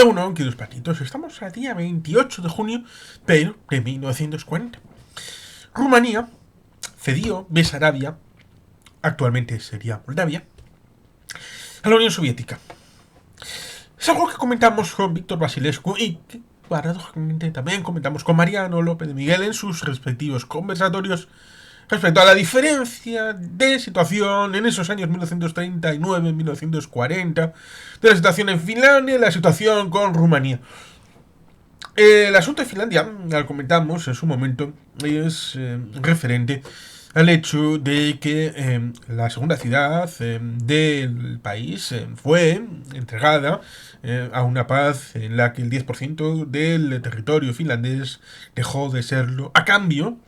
Uno, queridos patitos, estamos a día 28 de junio, pero de 1940. Rumanía cedió Besarabia, actualmente sería Moldavia, a la Unión Soviética. Es algo que comentamos con Víctor Basilescu y que paradójicamente también comentamos con Mariano López de Miguel en sus respectivos conversatorios respecto a la diferencia de situación en esos años 1939-1940, de la situación en Finlandia y la situación con Rumanía. El asunto de Finlandia, lo comentamos en su momento, es referente al hecho de que la segunda ciudad del país fue entregada a una paz en la que el 10% del territorio finlandés dejó de serlo a cambio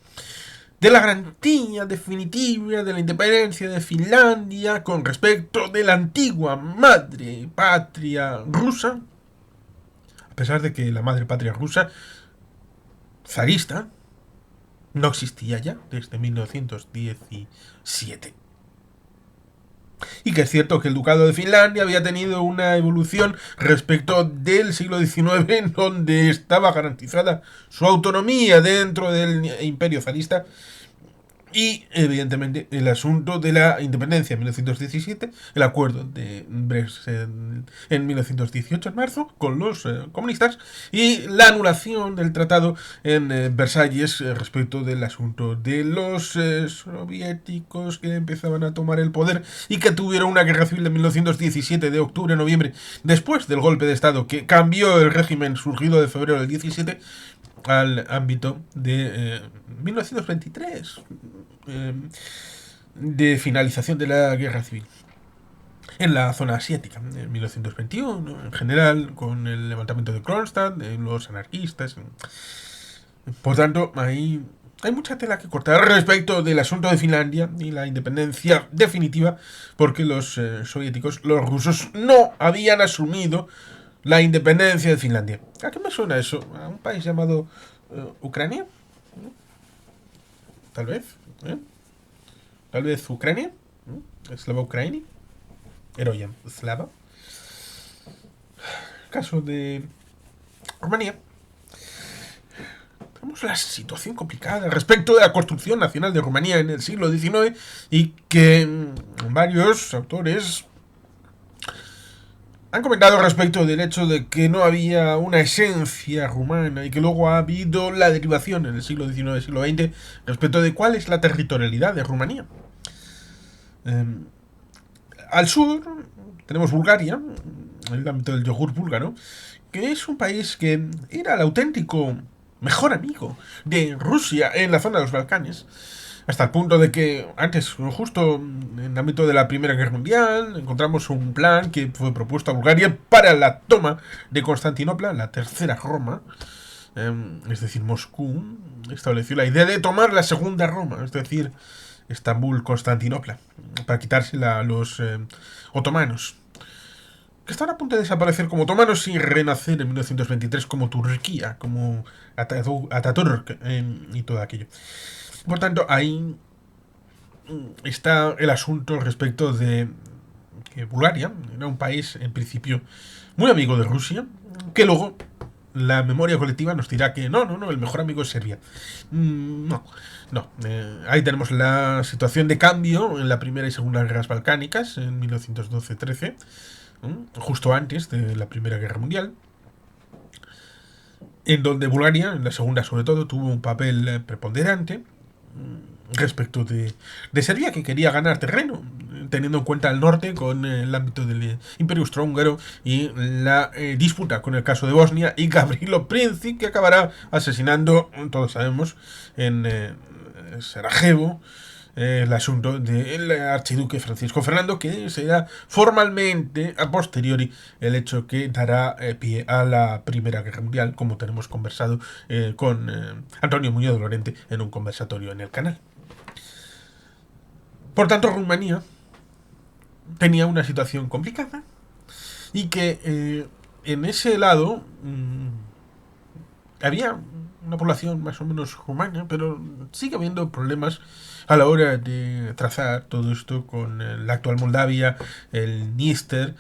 de la garantía definitiva de la independencia de Finlandia con respecto de la antigua madre patria rusa, a pesar de que la madre patria rusa zarista no existía ya desde 1917. Y que es cierto que el Ducado de Finlandia había tenido una evolución respecto del siglo XIX en donde estaba garantizada su autonomía dentro del imperio zarista. Y, evidentemente, el asunto de la independencia en 1917, el acuerdo de Brest en 1918, en marzo, con los comunistas, y la anulación del tratado en Versalles respecto del asunto de los soviéticos que empezaban a tomar el poder y que tuvieron una guerra civil de 1917, de octubre a noviembre, después del golpe de Estado que cambió el régimen surgido de febrero del 17 al ámbito de 1923, de finalización de la guerra civil en la zona asiática, en 1921, en general, con el levantamiento de Kronstadt, los anarquistas. Por tanto, hay mucha tela que cortar respecto del asunto de Finlandia y la independencia definitiva, porque los soviéticos, los rusos, no habían asumido la independencia de Finlandia. ¿A qué me suena eso? ¿A un país llamado Ucrania? Tal vez. ¿eh? Tal vez Ucrania. Slava Ucrania. Heroyan Slava. Caso de Rumanía. Tenemos la situación complicada respecto de la construcción nacional de Rumanía en el siglo XIX y que varios autores han comentado respecto del hecho de que no había una esencia rumana y que luego ha habido la derivación en el siglo XIX y siglo XX respecto de cuál es la territorialidad de Rumanía. Al sur tenemos Bulgaria, en el ámbito del yogur búlgaro, que es un país que era el auténtico mejor amigo de Rusia en la zona de los Balcanes, hasta el punto de que antes, justo en el ámbito de la Primera Guerra Mundial, encontramos un plan que fue propuesto a Bulgaria para la toma de Constantinopla, la tercera Roma, es decir, Moscú, estableció la idea de tomar la segunda Roma, es decir, Estambul, Constantinopla, para quitársela a los otomanos, que están a punto de desaparecer como otomanos y renacer en 1923 como Turquía, como Ataturk y todo aquello. Por tanto, ahí está el asunto respecto de que Bulgaria era un país, en principio, muy amigo de Rusia, que luego la memoria colectiva nos dirá que no, el mejor amigo es Serbia. No. Ahí tenemos la situación de cambio en la Primera y Segunda Guerras Balcánicas, en 1912-13, justo antes de la Primera Guerra Mundial, en donde Bulgaria, en la segunda sobre todo, tuvo un papel preponderante respecto de Serbia, que quería ganar terreno, teniendo en cuenta el norte con el ámbito del Imperio Austrohúngaro y la disputa con el caso de Bosnia y Gavrilo Princip, que acabará asesinando, todos sabemos, en Sarajevo, el asunto del archiduque Francisco Fernando, que será formalmente a posteriori el hecho que dará pie a la Primera Guerra Mundial, como tenemos conversado con Antonio Muñoz de Lorente en un conversatorio en el canal. Por tanto, Rumanía tenía una situación complicada y que en ese lado había una población más o menos rumana, pero sigue habiendo problemas a la hora de trazar todo esto con la actual Moldavia, el Dniester,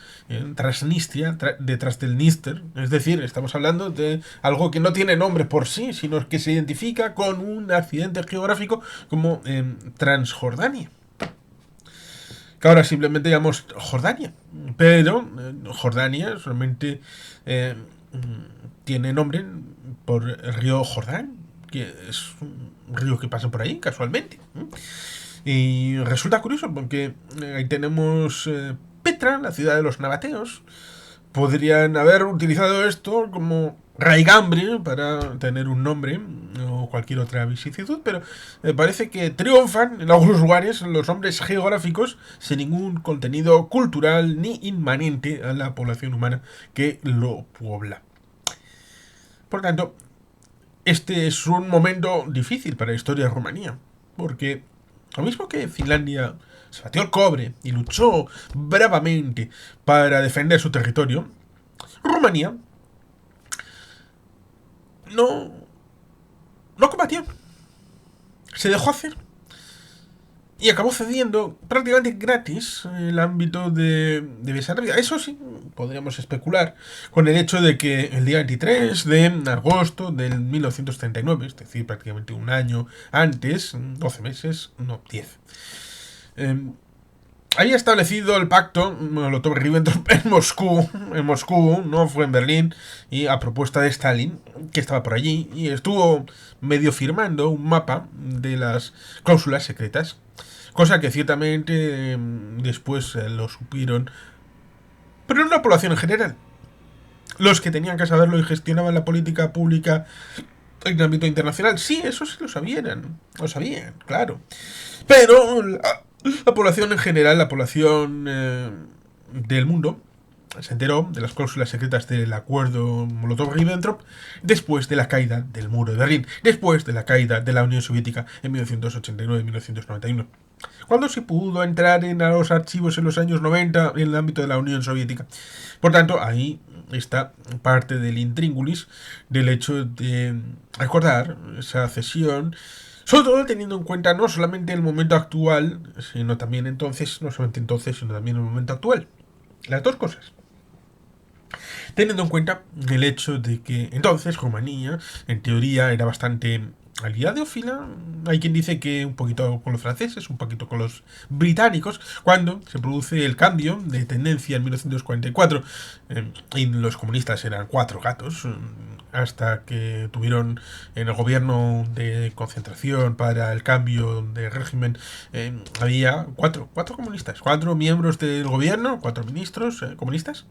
Transnistria, detrás del Dniester. Es decir, estamos hablando de algo que no tiene nombre por sí, sino que se identifica con un accidente geográfico como Transjordania, que ahora simplemente llamamos Jordania. Pero Jordania solamente eh, tiene nombre por el río Jordán, que es un río que pasa por ahí casualmente. Y resulta curioso porque ahí tenemos Petra, la ciudad de los nabateos. Podrían haber utilizado esto como raigambre para tener un nombre o cualquier otra vicisitud, pero me parece que triunfan en algunos lugares los nombres geográficos sin ningún contenido cultural ni inmanente a la población humana que lo puebla. Por tanto, este es un momento difícil para la historia de Rumanía, porque lo mismo que Finlandia se batió el cobre y luchó bravamente para defender su territorio, Rumanía no, no combatió, se dejó hacer y acabó cediendo prácticamente gratis el ámbito de Besarabia. Eso sí, podríamos especular con el hecho de que el día 23 de agosto del 1939, es decir, prácticamente un año antes, 12 meses, no, 10, había establecido el pacto Molotov-Ribbentrop en Moscú, no fue en Berlín, y a propuesta de Stalin, que estaba por allí, y estuvo medio firmando un mapa de las cláusulas secretas, cosa que ciertamente después lo supieron, pero no la población en general. Los que tenían que saberlo y gestionaban la política pública en el ámbito internacional, sí, eso sí lo sabían, claro. Pero la población en general, la población del mundo, se enteró de las cláusulas secretas del acuerdo Molotov-Ribbentrop después de la caída del muro de Berlín, después de la caída de la Unión Soviética en 1989-1991. Cuando se pudo entrar en los archivos en los años 90 en el ámbito de la Unión Soviética. Por tanto, ahí está parte del intríngulis del hecho de recordar esa cesión, sobre todo teniendo en cuenta no solamente el momento actual, sino también entonces, no solamente entonces, sino también el momento actual. Las dos cosas. Teniendo en cuenta el hecho de que entonces Rumanía, en teoría, era bastante aliadófila. Hay quien dice que un poquito con los franceses, un poquito con los británicos, cuando se produce el cambio de tendencia en 1944, y los comunistas eran cuatro gatos, hasta que tuvieron en el gobierno de concentración para el cambio de régimen, había cuatro comunistas, cuatro miembros del gobierno, cuatro ministros comunistas.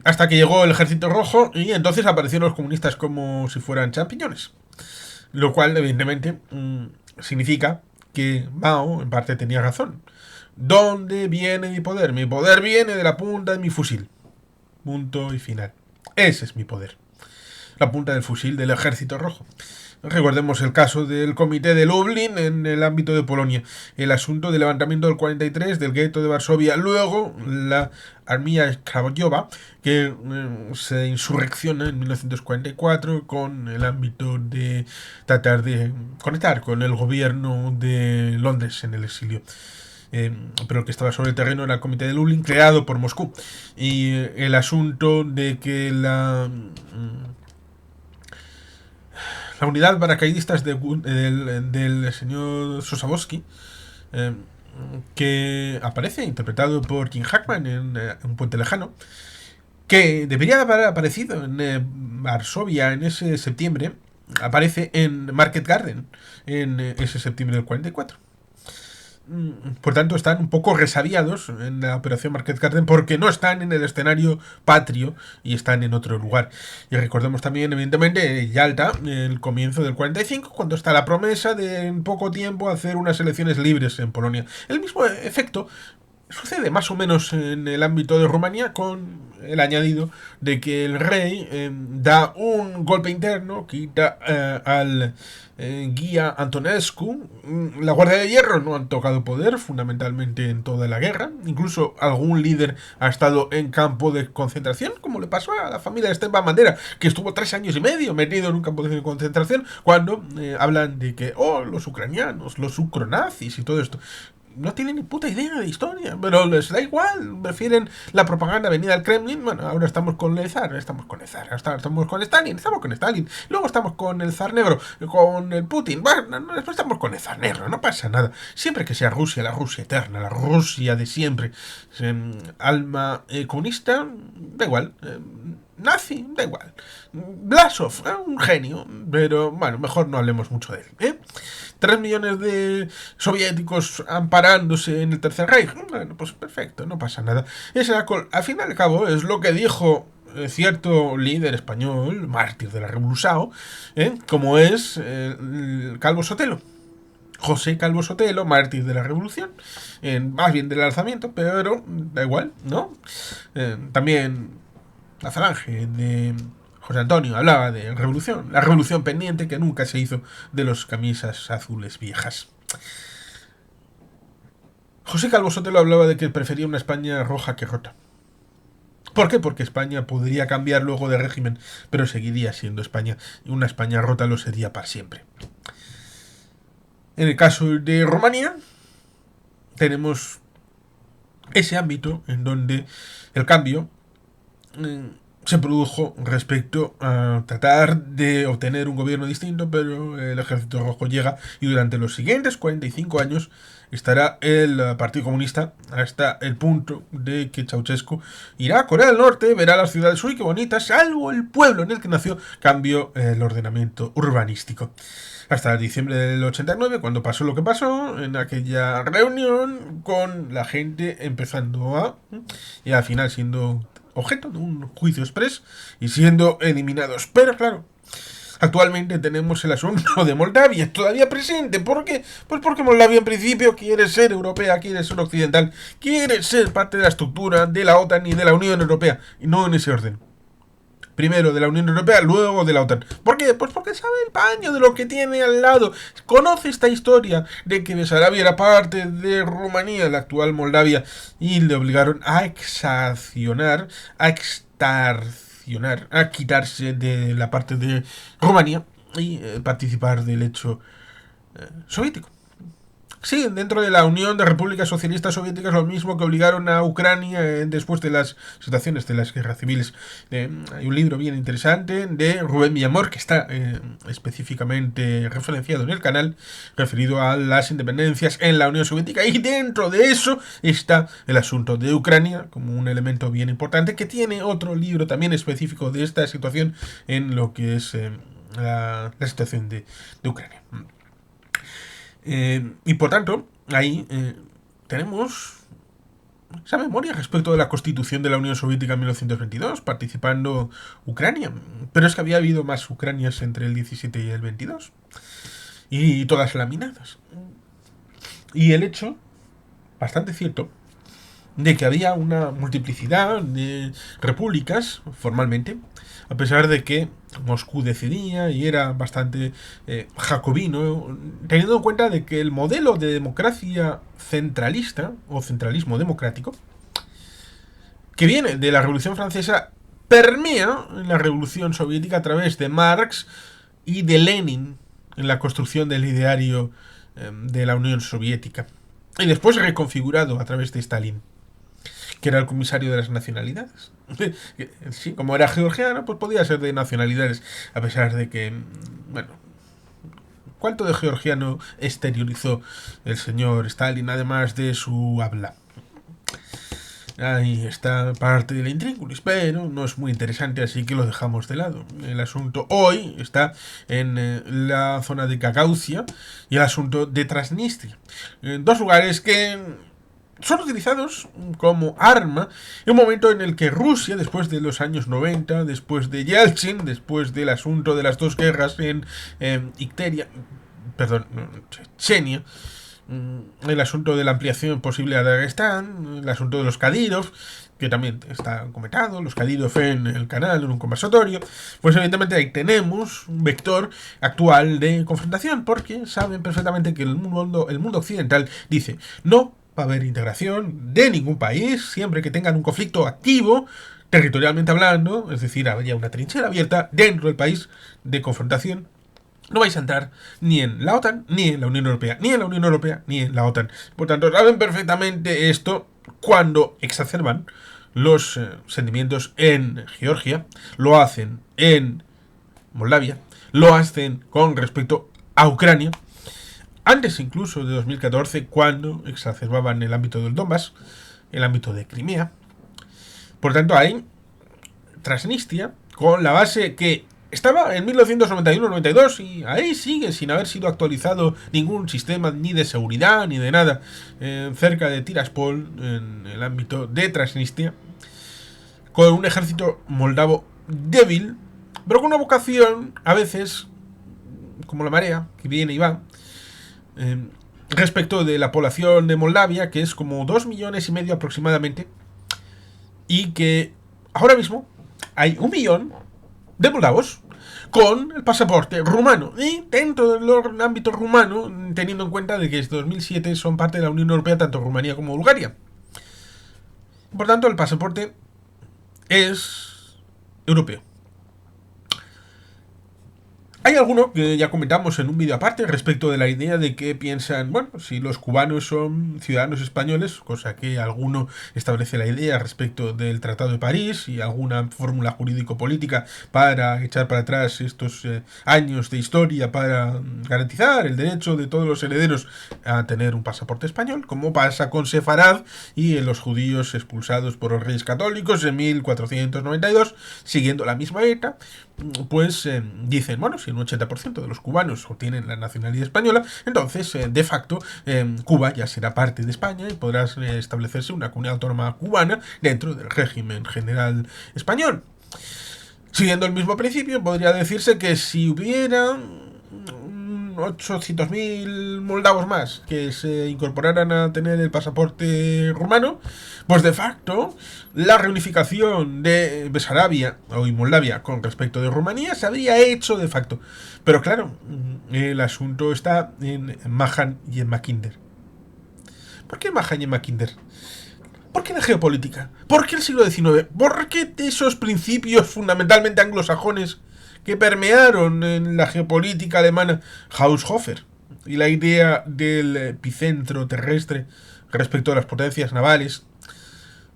Hasta que llegó el Ejército Rojo y entonces aparecieron los comunistas como si fueran champiñones. Lo cual, evidentemente, significa que Mao, en parte, tenía razón. ¿Dónde viene mi poder? Mi poder viene de la punta de mi fusil. Punto y final. Ese es mi poder. La punta del fusil del Ejército Rojo. Recordemos el caso del Comité de Lublin en el ámbito de Polonia, el asunto del levantamiento del 43 del gueto de Varsovia, luego la Armia Krajowa, que se insurrecciona en 1944 con el ámbito de tratar de conectar con el gobierno de Londres en el exilio. Pero el que estaba sobre el terreno era el Comité de Lublin, creado por Moscú. Y el asunto de que la unidad paracaidistas del señor Sosabowski, que aparece interpretado por Jim Hackman en Un puente lejano, que debería haber aparecido en Varsovia en ese septiembre, aparece en Market Garden en ese septiembre del 44. Por tanto, están un poco resabiados en la operación Market Garden porque no están en el escenario patrio y están en otro lugar. Y recordemos también, evidentemente, Yalta, el comienzo del 45, cuando está la promesa de en poco tiempo hacer unas elecciones libres en Polonia. El mismo efecto sucede más o menos en el ámbito de Rumanía con el añadido de que el rey da un golpe interno, quita al guía Antonescu. La Guardia de Hierro no han tocado poder fundamentalmente en toda la guerra. Incluso algún líder ha estado en campo de concentración, como le pasó a la familia de Esteban Bandera, que estuvo 3 años y medio metido en un campo de concentración, cuando hablan de que, los ucranianos, los ucronazis y todo esto. No tienen ni puta idea de historia, pero les da igual, prefieren la propaganda venida al Kremlin. Bueno, ahora estamos con el zar, estamos con Stalin, luego estamos con el zar negro, con el Putin, bueno, después estamos con el zar negro, no pasa nada. Siempre que sea Rusia, la Rusia eterna, la Rusia de siempre, alma comunista, da igual, nazi, da igual. Blasov, un genio, pero bueno, mejor no hablemos mucho de él, 3 millones de soviéticos amparándose en el Tercer Reich. Bueno, pues perfecto, no pasa nada. Al fin y al cabo es lo que dijo cierto líder español, mártir de la Revolución, como es Calvo Sotelo. José Calvo Sotelo, mártir de la Revolución, más bien del alzamiento, pero da igual, ¿no? También la falange de José Antonio hablaba de revolución, la revolución pendiente que nunca se hizo de los camisas azules viejas. José Calvo Sotelo hablaba de que prefería una España roja que rota. ¿Por qué? Porque España podría cambiar luego de régimen, pero seguiría siendo España, y una España rota lo sería para siempre. En el caso de Rumanía, tenemos ese ámbito en donde el cambio se produjo respecto a tratar de obtener un gobierno distinto, pero el Ejército Rojo llega y durante los siguientes 45 años estará el Partido Comunista hasta el punto de que Ceausescu irá a Corea del Norte, verá las ciudades, uy, qué bonitas, salvo el pueblo en el que nació, cambió el ordenamiento urbanístico. Hasta diciembre del 89, cuando pasó lo que pasó, en aquella reunión con la gente empezando y al final siendo objeto de un juicio express y siendo eliminados. Pero claro, actualmente tenemos el asunto de Moldavia todavía presente. ¿Por qué? Pues porque Moldavia en principio quiere ser europea, quiere ser occidental, quiere ser parte de la estructura de la OTAN y de la Unión Europea, y no en ese orden. Primero de la Unión Europea, luego de la OTAN. ¿Por qué? Pues porque sabe el paño de lo que tiene al lado. Conoce esta historia de que Besarabia era parte de Rumanía, la actual Moldavia, y le obligaron a exarcionar, a quitarse de la parte de Rumanía y participar del hecho soviético. Sí, dentro de la Unión de Repúblicas Socialistas Soviéticas, lo mismo que obligaron a Ucrania después de las situaciones de las guerras civiles. Hay un libro bien interesante de Rubén Villamor que está específicamente referenciado en el canal, referido a las independencias en la Unión Soviética, y dentro de eso está el asunto de Ucrania como un elemento bien importante, que tiene otro libro también específico de esta situación en lo que es la situación de Ucrania. Y por tanto, ahí tenemos esa memoria respecto de la constitución de la Unión Soviética en 1922, participando Ucrania. Pero es que había habido más Ucranias entre el 17 y el 22. Y todas laminadas. Y el hecho, bastante cierto, de que había una multiplicidad de repúblicas, formalmente, a pesar de que Moscú decidía y era bastante jacobino, teniendo en cuenta de que el modelo de democracia centralista, o centralismo democrático, que viene de la Revolución Francesa, permea en la Revolución Soviética a través de Marx y de Lenin en la construcción del ideario de la Unión Soviética, y después reconfigurado a través de Stalin, que era el comisario de las nacionalidades. Sí, como era georgiano, pues podía ser de nacionalidades, a pesar de que, bueno, ¿cuánto de georgiano exteriorizó el señor Stalin, además de su habla? Ahí está parte de la intríngulis, pero no es muy interesante, así que lo dejamos de lado. El asunto hoy está en la zona de Gagaucia y el asunto de Transnistria. Dos lugares que son utilizados como arma en un momento en el que Rusia, después de los años 90, después de Yeltsin, después del asunto de las dos guerras en Chechenia, el asunto de la ampliación posible a Dagestán, el asunto de los Kadyrov, que también está comentado, los Kadyrov en el canal, en un conversatorio, pues evidentemente ahí tenemos un vector actual de confrontación, porque saben perfectamente que el mundo occidental dice, no va a haber integración de ningún país siempre que tengan un conflicto activo, territorialmente hablando, es decir, habría una trinchera abierta dentro del país de confrontación. No vais a entrar ni en la OTAN, ni en la Unión Europea, ni en la Unión Europea, ni en la OTAN. Por tanto, saben perfectamente esto cuando exacerban los sentimientos en Georgia, lo hacen en Moldavia, lo hacen con respecto a Ucrania, antes incluso de 2014, cuando exacerbaban el ámbito del Donbass, el ámbito de Crimea. Por tanto, hay Transnistria con la base que estaba en 1991-92 y ahí sigue sin haber sido actualizado ningún sistema ni de seguridad ni de nada cerca de Tiraspol en el ámbito de Transnistria, con un ejército moldavo débil, pero con una vocación a veces como la marea que viene y va respecto de la población de Moldavia, que es como 2,5 millones aproximadamente, y que ahora mismo hay 1 millón de moldavos con el pasaporte rumano, y dentro del ámbito rumano, teniendo en cuenta de que desde 2007 son parte de la Unión Europea tanto Rumanía como Bulgaria. Por tanto, el pasaporte es europeo. Hay alguno que ya comentamos en un vídeo aparte respecto de la idea de que piensan, bueno, si los cubanos son ciudadanos españoles, cosa que alguno establece la idea respecto del Tratado de París y alguna fórmula jurídico-política para echar para atrás estos años de historia para garantizar el derecho de todos los herederos a tener un pasaporte español, como pasa con Sefarad y los judíos expulsados por los reyes católicos en 1492, siguiendo la misma ETA, pues dicen, bueno, si un 80% de los cubanos obtienen la nacionalidad española, entonces de facto Cuba ya será parte de España y podrá establecerse una comunidad autónoma cubana dentro del régimen general español. Siguiendo el mismo principio, podría decirse que si hubiera 800.000 moldavos más que se incorporaran a tener el pasaporte rumano, pues de facto la reunificación de Besarabia o Moldavia con respecto de Rumanía se habría hecho de facto. Pero claro, el asunto está en Mahan y en Mackinder. ¿Por qué Mahan y en Mackinder? ¿Por qué la geopolítica? ¿Por qué el siglo XIX? ¿Por qué esos principios fundamentalmente anglosajones que permearon en la geopolítica alemana, Haushofer, y la idea del epicentro terrestre respecto a las potencias navales?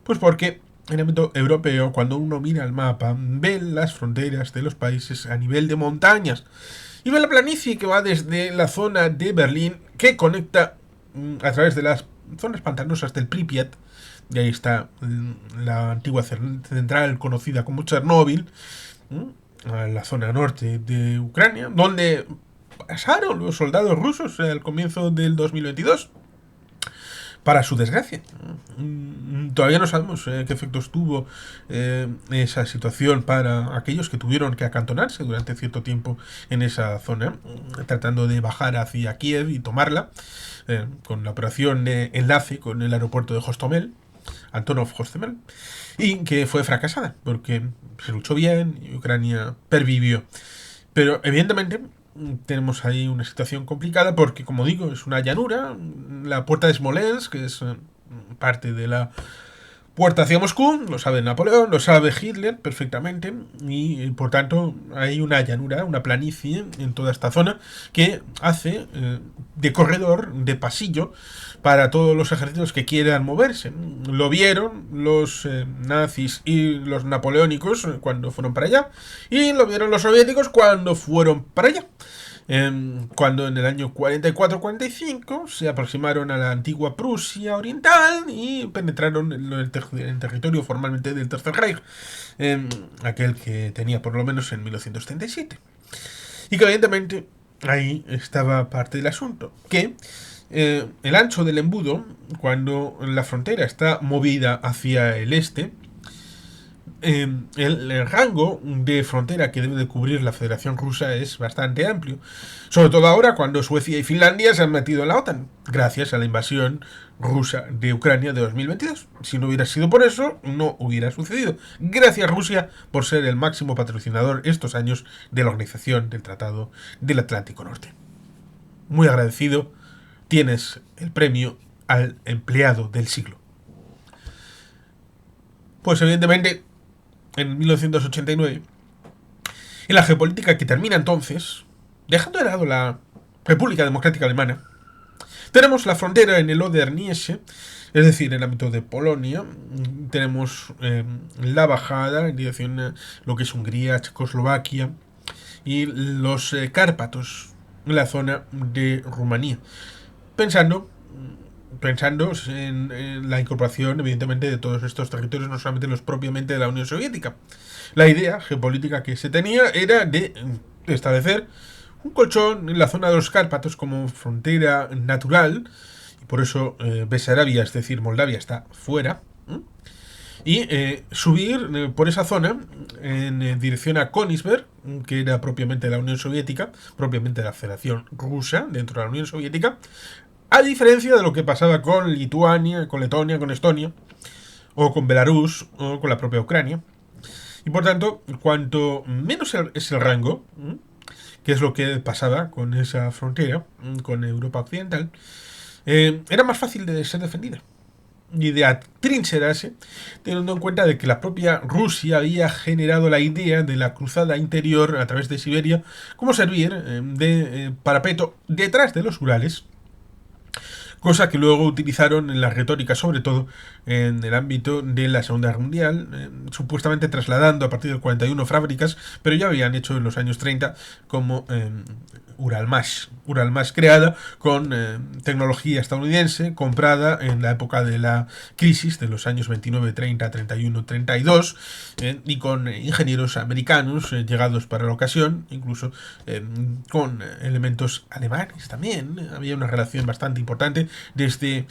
Pues porque en el ámbito europeo, cuando uno mira el mapa, ve las fronteras de los países a nivel de montañas y ve la planicie que va desde la zona de Berlín, que conecta a través de las zonas pantanosas del Pripyat, y ahí está la antigua central conocida como Chernóbil, a la zona norte de Ucrania, donde pasaron los soldados rusos al comienzo del 2022. Para su desgracia. Todavía no sabemos qué efectos tuvo esa situación para aquellos que tuvieron que acantonarse durante cierto tiempo en esa zona, tratando de bajar hacia Kiev y tomarla, con la operación de enlace con el aeropuerto de Hostomel, Antonov-Hostomel, y que fue fracasada, porque se luchó bien y Ucrania pervivió. Pero evidentemente tenemos ahí una situación complicada porque, como digo, es una llanura. La puerta de Smolensk, que es parte de la puerta hacia Moscú, lo sabe Napoleón, lo sabe Hitler perfectamente, y por tanto hay una llanura, una planicie en toda esta zona que hace de corredor, de pasillo para todos los ejércitos que quieran moverse. Lo vieron los nazis y los napoleónicos cuando fueron para allá, y lo vieron los soviéticos cuando fueron para allá. Cuando en el año 44-45 se aproximaron a la antigua Prusia Oriental y penetraron en el territorio formalmente del Tercer Reich, aquel que tenía por lo menos en 1937. Y que evidentemente ahí estaba parte del asunto, que el ancho del embudo, cuando la frontera está movida hacia el este, el rango de frontera que debe de cubrir la Federación Rusa es bastante amplio. Sobre todo ahora cuando Suecia y Finlandia se han metido en la OTAN, gracias a la invasión rusa de Ucrania de 2022. Si no hubiera sido por eso, no hubiera sucedido. Gracias Rusia por ser el máximo patrocinador estos años de la Organización del Tratado del Atlántico Norte. Muy agradecido, tienes el premio al empleado del siglo. Pues evidentemente, en 1989, en la geopolítica que termina entonces, dejando de lado la República Democrática Alemana, tenemos la frontera en el Oder-Neisse, es decir, en el ámbito de Polonia. Tenemos la bajada en dirección a lo que es Hungría, Checoslovaquia y los Cárpatos, en la zona de Rumanía. Pensando en la incorporación, evidentemente, de todos estos territorios, no solamente los propiamente de la Unión Soviética. La idea geopolítica que se tenía era de establecer un colchón en la zona de los Cárpatos como frontera natural, y por eso Besarabia, es decir, Moldavia, está fuera, y subir por esa zona en dirección a Königsberg, que era propiamente la Unión Soviética, propiamente la Federación Rusa dentro de la Unión Soviética, a diferencia de lo que pasaba con Lituania, con Letonia, con Estonia, o con Belarus, o con la propia Ucrania. Y por tanto, cuanto menos es el rango, que es lo que pasaba con esa frontera, con Europa Occidental, era más fácil de ser defendida y de atrincherarse, teniendo en cuenta de que la propia Rusia había generado la idea de la cruzada interior a través de Siberia como servir de parapeto detrás de los Urales, cosa que luego utilizaron en la retórica, sobre todo en el ámbito de la Segunda Guerra Mundial, supuestamente trasladando a partir del 41 fábricas, pero ya habían hecho en los años 30 como Uralmash, creada con tecnología estadounidense, comprada en la época de la crisis de los años 29, 30, 31, 32, y con ingenieros americanos llegados para la ocasión, incluso con elementos alemanes también. Había una relación bastante importante desde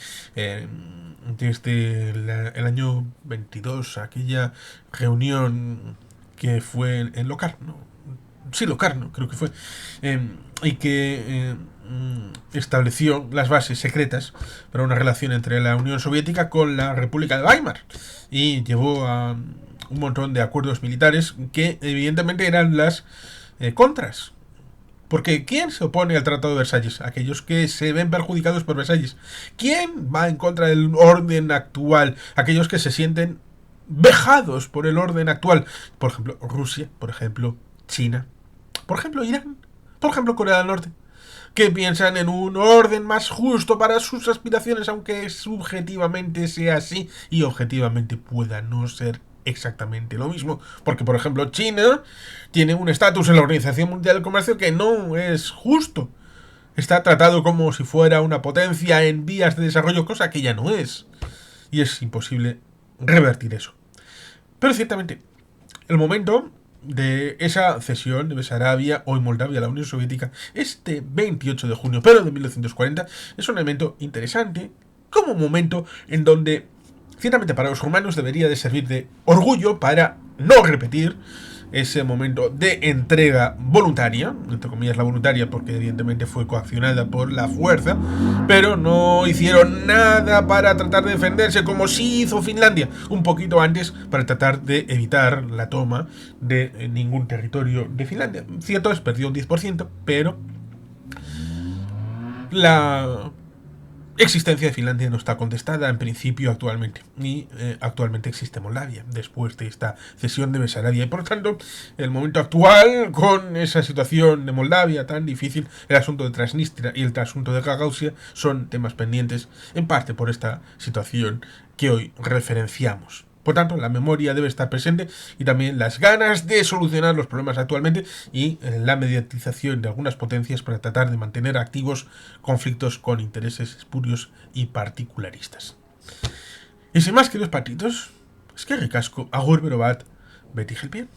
el año 22, aquella reunión que fue en Locarno. Sí, Locarno, creo que fue. Y que estableció las bases secretas para una relación entre la Unión Soviética con la República de Weimar. Y llevó a un montón de acuerdos militares que evidentemente eran las contras. Porque ¿quién se opone al Tratado de Versalles? Aquellos que se ven perjudicados por Versalles. ¿Quién va en contra del orden actual? Aquellos que se sienten vejados por el orden actual. Por ejemplo, Rusia, por ejemplo, China, por ejemplo, Irán, por ejemplo, Corea del Norte, que piensan en un orden más justo para sus aspiraciones, aunque subjetivamente sea así y objetivamente pueda no ser exactamente lo mismo. Porque, por ejemplo, China tiene un estatus en la Organización Mundial del Comercio que no es justo. Está tratado como si fuera una potencia en vías de desarrollo, cosa que ya no es. Y es imposible revertir eso. Pero ciertamente, el momento de esa cesión de Besarabia, hoy Moldavia, a la Unión Soviética, este 28 de junio, pero de 1940, es un elemento interesante, como un momento en donde, ciertamente para los rumanos, debería de servir de orgullo para no repetir ese momento de entrega voluntaria, entre comillas la voluntaria porque evidentemente fue coaccionada por la fuerza, pero no hicieron nada para tratar de defenderse como sí hizo Finlandia un poquito antes para tratar de evitar la toma de ningún territorio de Finlandia. Cierto es, perdió un 10%, pero la existencia de Finlandia no está contestada en principio actualmente, y actualmente existe Moldavia después de esta cesión de Besarabia, y por lo tanto el momento actual con esa situación de Moldavia tan difícil, el asunto de Transnistria y el asunto de Gagausia son temas pendientes en parte por esta situación que hoy referenciamos. Por tanto, la memoria debe estar presente y también las ganas de solucionar los problemas actualmente y la mediatización de algunas potencias para tratar de mantener activos conflictos con intereses espurios y particularistas. Y sin más, queridos patitos, es que ricasco, agur berobat, beti gelpien.